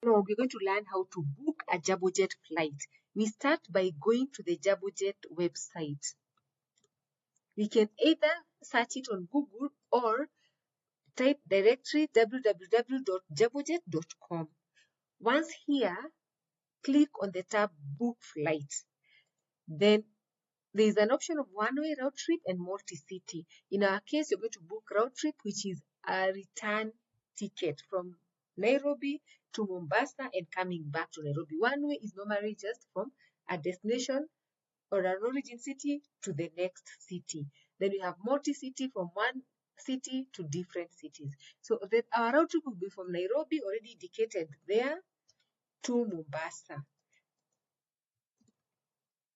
frog, we're going to learn how to book a Jambojet flight. We start by going to the Jambojet website. We can either search it on Google or type directory www.jambojet.com. Once here, click on the tab Book Flight. Then there is an option of one-way round trip and multi-city. In our case, you're going to book round trip, which is a return ticket from Nairobi to Mombasa and coming back to Nairobi. One way is normally just from a destination or an origin city to the next city. Then we have multi-city, from one city to different cities. So that our round trip will be from Nairobi, already indicated there, to Mombasa.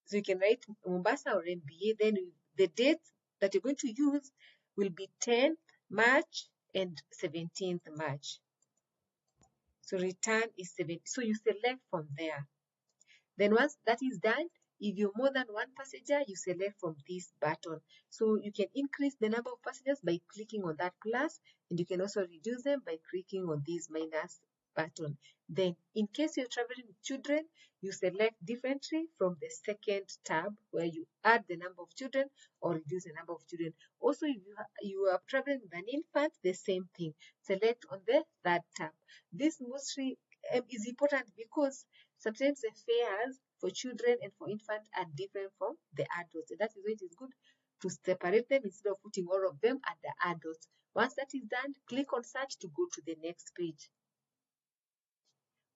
So you can write Mombasa or MBA. Then the dates that you're going to use will be 10th March and 17th March. So return is 7. So you select from there. Then once that is done, if you're more than one passenger, you select from this button. So you can increase the number of passengers by clicking on that plus, and you can also reduce them by clicking on this minus button. Then in case you're traveling with children, you select differently from the second tab where you add the number of children or reduce the number of children. Also, if you are traveling with an infant, the same thing. Select on the third tab. This mostly is important because sometimes the fares for children and for infants are different from the adults. And that is why it is good to separate them instead of putting all of them at the adults. Once that is done, click on search to go to the next page.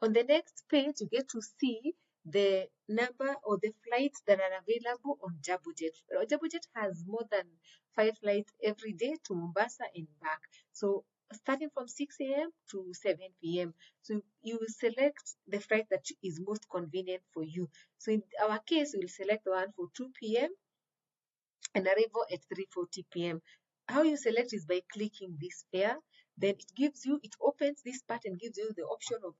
On the next page, you get to see the number or the flights that are available on Jambojet. Jambojet has more than 5 flights every day to Mombasa and back. So starting from 6 a.m. to 7 p.m. So you will select the flight that is most convenient for you. So in our case, we will select the one for 2 p.m. and arrival at 3:40 p.m. How you select is by clicking this fare. Then it opens this part and gives you the option of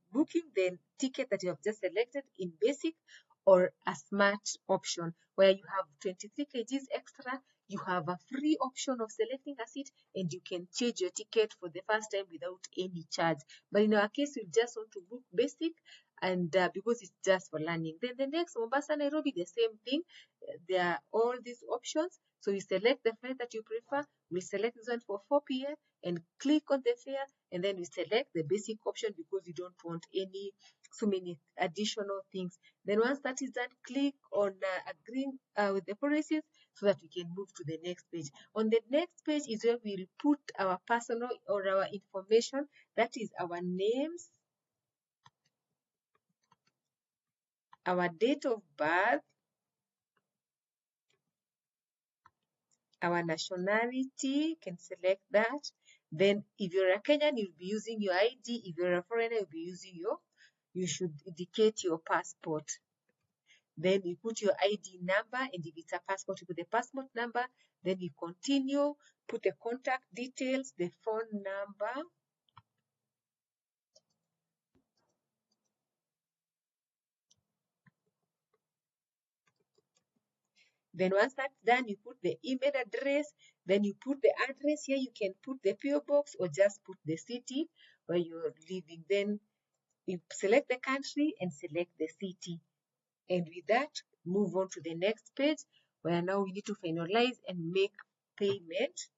booking the ticket that you have just selected in basic or a smart option, where you have 23 kgs extra. You have a free option of selecting a seat, and you can change your ticket for the first time without any charge. But in our case, we just want to book basic, and because it's just for learning. Then the next, Mombasa, Nairobi, the same thing. There are all these options. So you select the flight that you prefer. We select this one for 4 p.m. and click on the fare, and then we select the basic option because you don't want so many additional things. Then once that is done, click on agreeing with the policies so that we can move to the next page. On the next page is where we'll put our personal or our information. That is our names, our date of birth, our nationality, can select that. Then if you're a Kenyan, you'll be using your ID. If you're a foreigner, you'll be using you should indicate your passport. Then you put your ID number, and if it's a passport, you put the passport number. Then you continue, put the contact details, the phone number. Then once that's done, you put the email address. Then you put the address. Here you can put the PO box or just put the city where you're living. Then you select the country and select the city. And with that, move on to the next page where now we need to finalize and make payment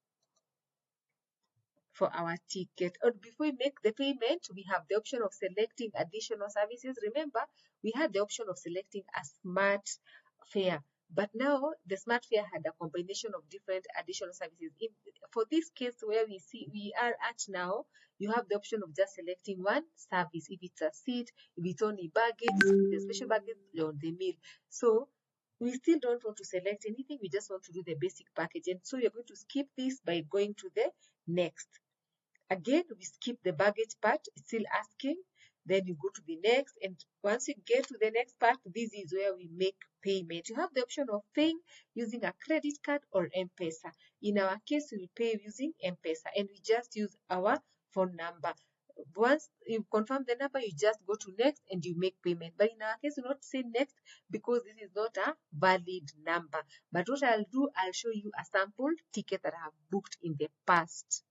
for our ticket. Or before we make the payment, we have the option of selecting additional services. Remember, we had the option of selecting a smart fare. But now the smart fare had a combination of different additional services. For this case where we are at now, you have the option of just selecting one service. If it's a seat, if it's only baggage, the special baggage, or the meal. So we still don't want to select anything. We just want to do the basic package. And so you're going to skip this by going to the next. Again, we skip the baggage part. It's still asking. Then you go to the next, and once you get to the next part, this is where we make payment. You have the option of paying using a credit card or M-Pesa. In our case, we pay using M-Pesa, and we just use our phone number. Once you confirm the number, you just go to next and you make payment. But in our case, you not say next because this is not a valid number. But what I'll do, I'll show you a sample ticket that I have booked in the past.